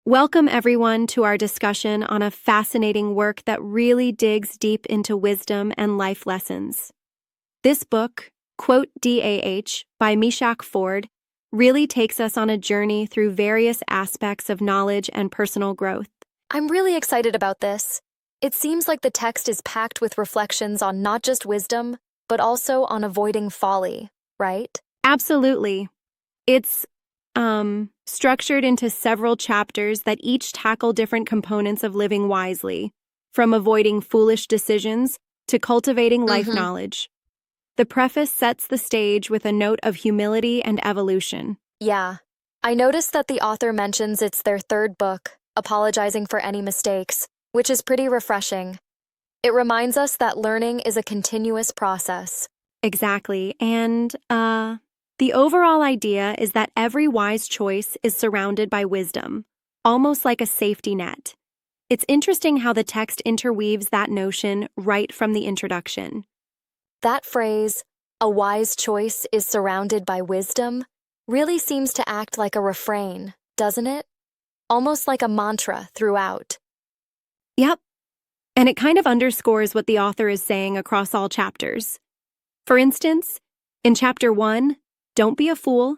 Welcome, everyone, to our discussion on a fascinating work that really digs deep into wisdom and life lessons. This book, Quote DAH by Meshach Ford, really takes us on a journey through various aspects of knowledge and personal growth. I'm really excited about this. It seems like the text is packed with reflections on not just wisdom, but also on avoiding folly, right? Absolutely. It's structured into several chapters that each tackle different components of living wisely, from avoiding foolish decisions to cultivating life knowledge. The preface sets the stage with a note of humility and evolution. Yeah. I noticed that the author mentions it's their third book, apologizing for any mistakes, which is pretty refreshing. It reminds us that learning is a continuous process. Exactly. And, the overall idea is that every wise choice is surrounded by wisdom, almost like a safety net. It's interesting how the text interweaves that notion right from the introduction. That phrase, a wise choice is surrounded by wisdom, really seems to act like a refrain, doesn't it? Almost like a mantra throughout. Yep. And it kind of underscores what the author is saying across all chapters. For instance, in Chapter 1, Don't Be a Fool,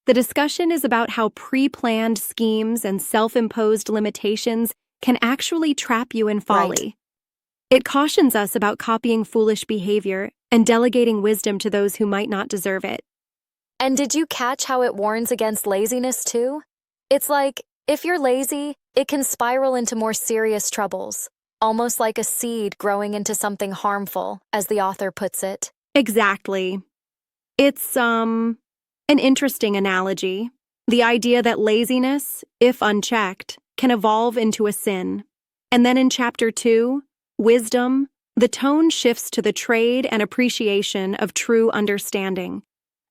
the discussion is about how pre-planned schemes and self-imposed limitations can actually trap you in folly. Right. It cautions us about copying foolish behavior and delegating wisdom to those who might not deserve it. And did you catch how it warns against laziness too? It's like, if you're lazy, it can spiral into more serious troubles, almost like a seed growing into something harmful, as the author puts it. Exactly. It's, an interesting analogy. The idea that laziness, if unchecked, can evolve into a sin. And then in Chapter 2, Wisdom, the tone shifts to the trade and appreciation of true understanding.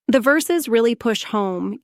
The verses really push home,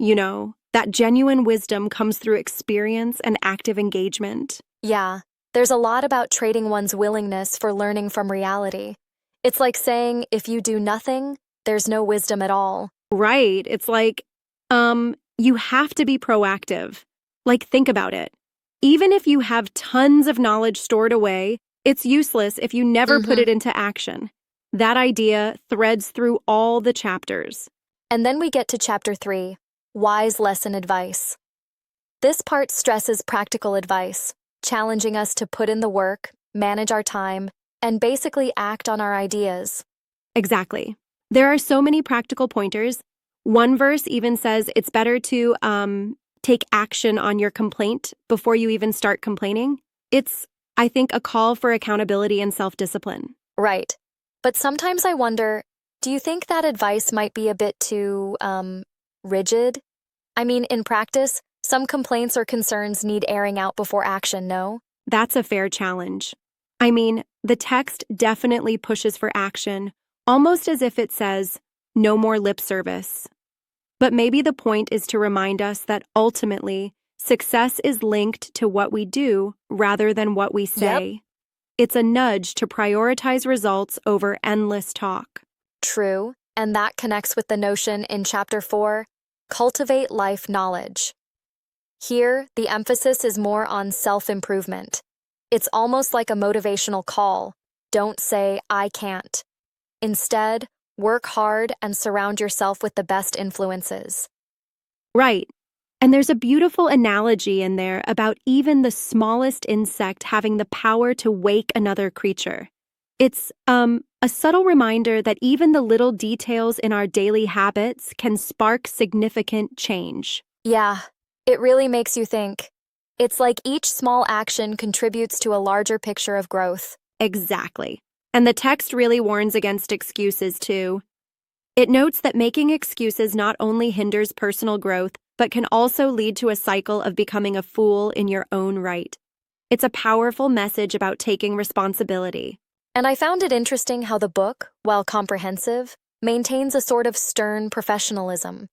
that genuine wisdom comes through experience and active engagement. Yeah, there's a lot about trading one's willingness for learning from reality. It's like saying, if you do nothing, there's no wisdom at all. Right. It's like, you have to be proactive. Like, think about it. Even if you have tons of knowledge stored away, it's useless if you never put it into action. That idea threads through all the chapters. And then we get to Chapter 3, Wise Lesson Advice. This part stresses practical advice, challenging us to put in the work, manage our time, and basically act on our ideas. Exactly. There are so many practical pointers. One verse even says it's better to take action on your complaint before you even start complaining. It's, I think, a call for accountability and self-discipline. Right. But sometimes I wonder, do you think that advice might be a bit too, rigid? I mean, in practice, some complaints or concerns need airing out before action, no? That's a fair challenge. I mean, the text definitely pushes for action, almost as if it says, no more lip service. But maybe the point is to remind us that ultimately, success is linked to what we do rather than what we say. Yep. It's a nudge to prioritize results over endless talk. True, and that connects with the notion in Chapter 4, Cultivate Life Knowledge. Here, the emphasis is more on self-improvement. It's almost like a motivational call. Don't say, I can't. Instead, work hard and surround yourself with the best influences. Right. And there's a beautiful analogy in there about even the smallest insect having the power to wake another creature. It's a subtle reminder that even the little details in our daily habits can spark significant change. Yeah, it really makes you think. It's like each small action contributes to a larger picture of growth. Exactly. And the text really warns against excuses, too. It notes that making excuses not only hinders personal growth, but can also lead to a cycle of becoming a fool in your own right. It's a powerful message about taking responsibility. And I found it interesting how the book, while comprehensive, maintains a sort of stern professionalism.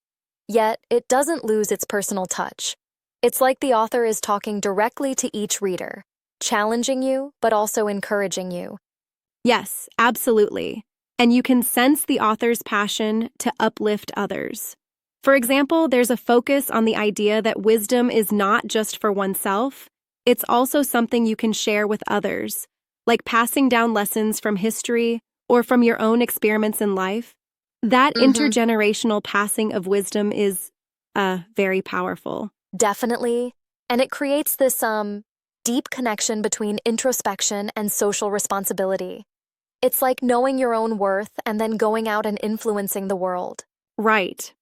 Yet, it doesn't lose its personal touch. It's like the author is talking directly to each reader, challenging you, but also encouraging you. Yes, absolutely. And you can sense the author's passion to uplift others. For example, there's a focus on the idea that wisdom is not just for oneself, it's also something you can share with others, like passing down lessons from history or from your own experiments in life. That intergenerational passing of wisdom is very powerful. Definitely. And it creates this deep connection between introspection and social responsibility. It's like knowing your own worth and then going out and influencing the world. Right.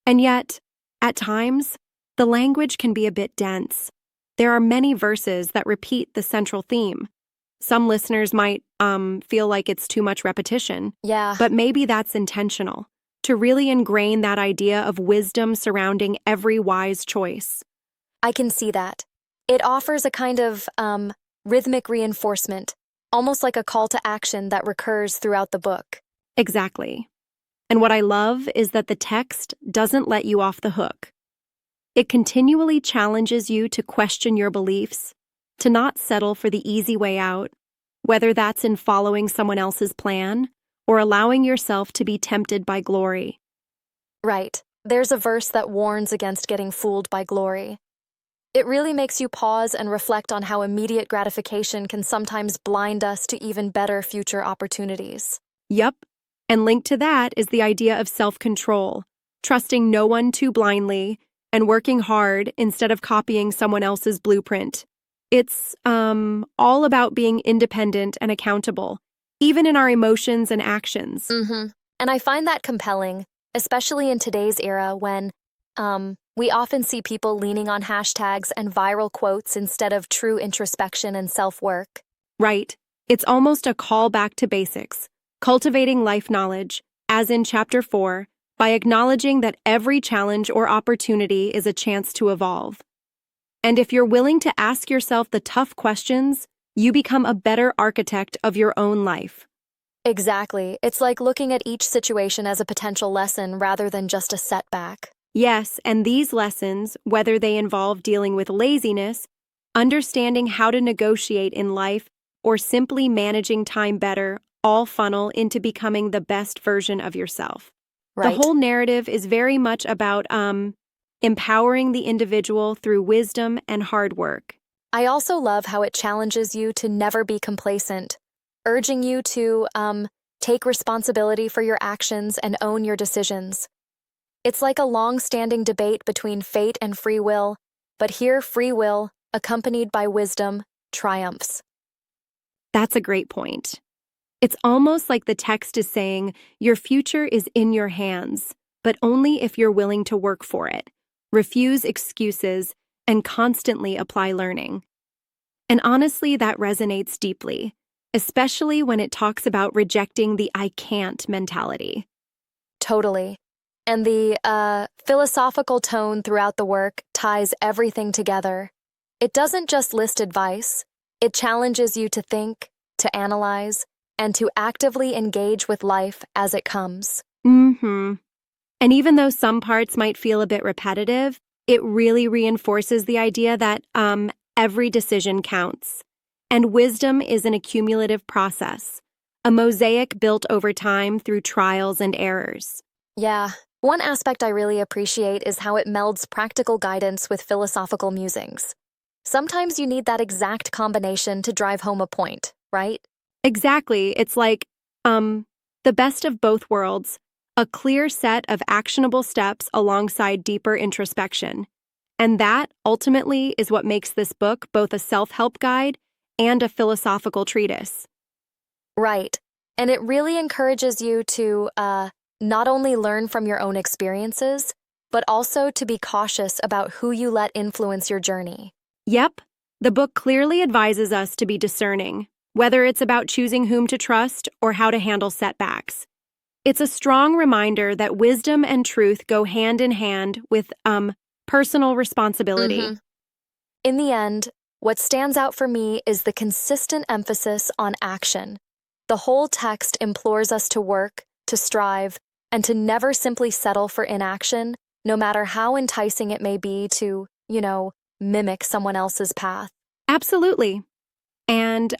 And yet, at times, the language can be a bit dense. There are many verses that repeat the central theme. Some listeners might feel like it's too much repetition. Yeah. But maybe that's intentional, to really ingrain that idea of wisdom surrounding every wise choice. I can see that. It offers a kind of rhythmic reinforcement, almost like a call to action that recurs throughout the book. Exactly. And what I love is that the text doesn't let you off the hook. It continually challenges you to question your beliefs, to not settle for the easy way out, whether that's in following someone else's plan or allowing yourself to be tempted by glory. Right. There's a verse that warns against getting fooled by glory. It really makes you pause and reflect on how immediate gratification can sometimes blind us to even better future opportunities. Yup. And linked to that is the idea of self-control, trusting no one too blindly and working hard instead of copying someone else's blueprint. It's all about being independent and accountable, even in our emotions and actions. And I find that compelling, especially in today's era when we often see people leaning on hashtags and viral quotes instead of true introspection and self-work. Right. It's almost a call back to basics, cultivating life knowledge, as in Chapter 4, by acknowledging that every challenge or opportunity is a chance to evolve. And if you're willing to ask yourself the tough questions, you become a better architect of your own life. Exactly. It's like looking at each situation as a potential lesson rather than just a setback. Yes, and these lessons, whether they involve dealing with laziness, understanding how to negotiate in life, or simply managing time better, all funnel into becoming the best version of yourself. Right. The whole narrative is very much about empowering the individual through wisdom and hard work. I also love how it challenges you to never be complacent, urging you to take responsibility for your actions and own your decisions. It's like a long-standing debate between fate and free will, but here free will, accompanied by wisdom, triumphs. That's a great point. It's almost like the text is saying, your future is in your hands, but only if you're willing to work for it, refuse excuses, and constantly apply learning. And honestly, that resonates deeply, especially when it talks about rejecting the I can't mentality. Totally. And the philosophical tone throughout the work ties everything together. It doesn't just list advice, it challenges you to think, to analyze, and to actively engage with life as it comes. And even though some parts might feel a bit repetitive, it really reinforces the idea that every decision counts. And wisdom is an accumulative process, a mosaic built over time through trials and errors. Yeah. One aspect I really appreciate is how it melds practical guidance with philosophical musings. Sometimes you need that exact combination to drive home a point, right? Exactly. It's like the best of both worlds, a clear set of actionable steps alongside deeper introspection. And that, ultimately, is what makes this book both a self-help guide and a philosophical treatise. Right. And it really encourages you to not only learn from your own experiences, but also to be cautious about who you let influence your journey. Yep, the book clearly advises us to be discerning, whether it's about choosing whom to trust or how to handle setbacks. It's a strong reminder that wisdom and truth go hand in hand with personal responsibility. In the end, what stands out for me is the consistent emphasis on action. The whole text implores us to work, to strive, and to never simply settle for inaction, no matter how enticing it may be to, mimic someone else's path. Absolutely. And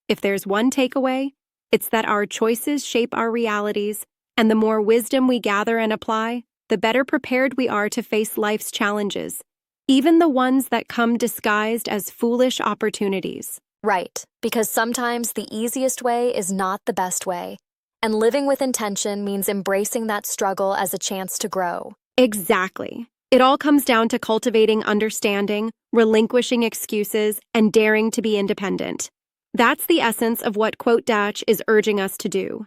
if there's one takeaway, it's that our choices shape our realities, and the more wisdom we gather and apply, the better prepared we are to face life's challenges, even the ones that come disguised as foolish opportunities. Right, because sometimes the easiest way is not the best way, and living with intention means embracing that struggle as a chance to grow. Exactly. It all comes down to cultivating understanding, relinquishing excuses, and daring to be independent. That's the essence of what Quote Dash is urging us to do.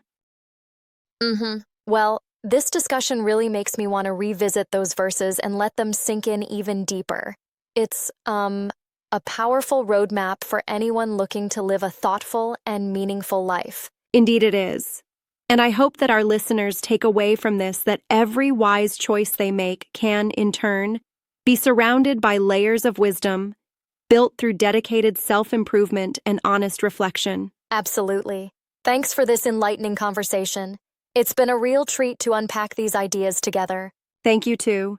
Well, this discussion really makes me want to revisit those verses and let them sink in even deeper. It's, a powerful roadmap for anyone looking to live a thoughtful and meaningful life. Indeed it is. And I hope that our listeners take away from this that every wise choice they make can, in turn, be surrounded by layers of wisdom, built through dedicated self-improvement and honest reflection. Absolutely. Thanks for this enlightening conversation. It's been a real treat to unpack these ideas together. Thank you too.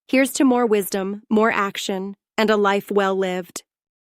Here's to more wisdom, more action, and a life well lived.